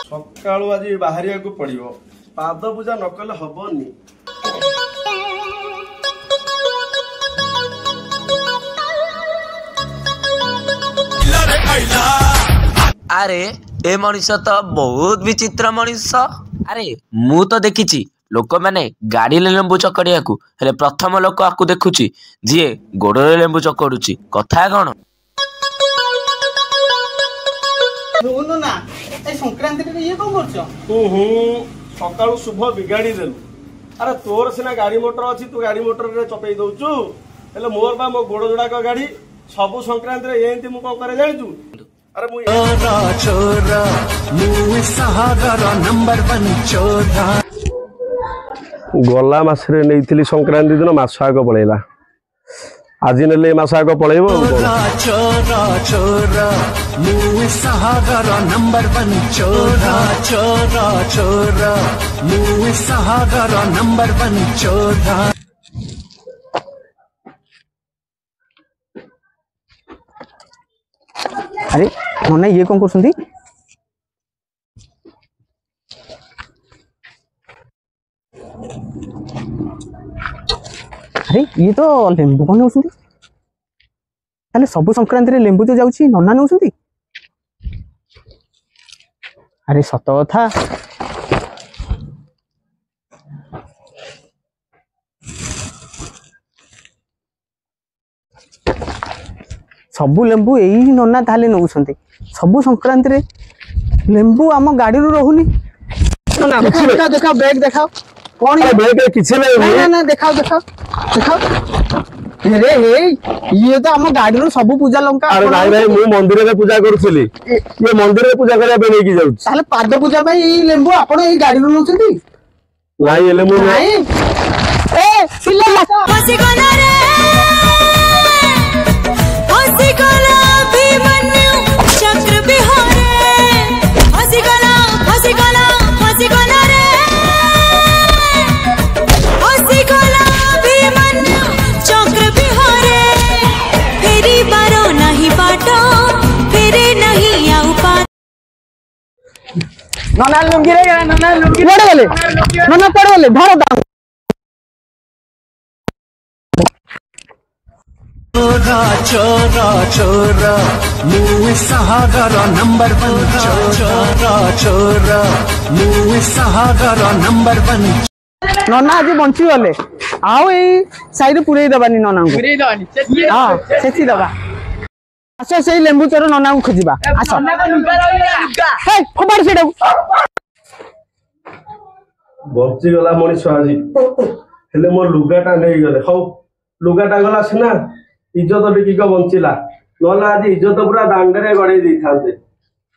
सकाळू आज बाहरिया को पड़िबो पाद पूजा न कले हबनी। अरे ए मनीष तो बहुत विचित्र मनीष। अरे मु तो देखी लोक मैंने गाड़ी लेंबू चकड़िया हेले प्रथम लोक आपको देखुची जी गोड़ लेंबू चकड़ुची कथा कौन सकाळू शुभ बिगाड़ी देलु। अरे तोर सिना गाड़ी मोटर अच्छी तू गाड़ी मोटर रे चपई दउचु हेले मोर बा मो गोड़ जोड़ाक गाड़ी सबु संक्रांति रे एंती मु कोन करे जानिचु। अरे मु छोरा मु सहागर नंबर 1 छोरा गला मासरे नैथिली संक्रांति दिन मास आग पळैला आज नेले मास आग पळैबो। छोरा छोरा मु सहागर नंबर 1 छोरा छोरा छोरा मु सहागर नंबर 1 छोरा। अरे नना ये कौन कर अरे ये तो लेंबू कौन नौते सब संक्रांति रे लेंबू तो जाऊँ नना नौ। अरे सत कथा सबू लेंबू यही नना ताले नौ सबू संक्रांति रे लेंबू आम गाड़ी रू रोहुनी। देखा देखा बैग देखाओ कौन बैग किछि नहीं ना देखाओ देखाओ देखाओ। अरे हे ये तो आम गाड़ी रू सबू पूजा लंका। अरे भाई भाई मु मंदिर में पूजा करूछली ये मंदिर में पूजा करया बे की जाउछ ताले पाद पूजा भाई ई लेंबू आपण ई गाड़ी रू नौछंती नाही एले मु नाही ए सिल्ला हसी कोला रे हसी कोला भीमन्यु चक्र बिहारे हसी कोला हसी कोला हसी कोला रे हसी कोला भीमन्यु चक्र बिहारे फेरी बारो नहीं बाटो फेरे नहीं आउ पार। नना लुंगी रे नना लुंगी पड़ गेले नना पड़ गेले धरो दाम। छोरा छोरा छोरा मु सहागर नंबर 1 छोरा छोरा मु सहागर नंबर 1। नना आज बंची गले आउ ए साइड पुरै दबानी नना को पुरै दबानी हां सेची दबा। आसो सेई लेंबू चोर नना को खोजिबा आसो नना को लुगा लुगा हे खबर सेडा बंची गला मनीष आज हेले मोर लुगाटा नै गले हौ लुगाटा गला सिना इज्जत टिक बंचिला नला आज इज्जत पूरा दांडे गड़े दी थांते।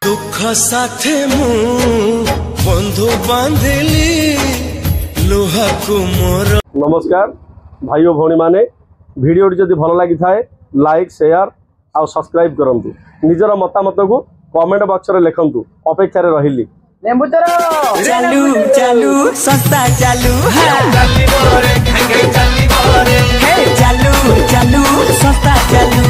दुख साथे मु बंधु बांधिली लोहा को मोर। नमस्कार भाई और भौणी माने वीडियो जदि भल लगी थाए लाइक शेयर आ सब्सक्राइब करंतु निजर मतामत को कमेंट बॉक्स रे लिखंतु अपेक्षा रे रहिली। लेंबू चोर चालू चालू सस्ता चालू चालू चालू सस्ता चालू।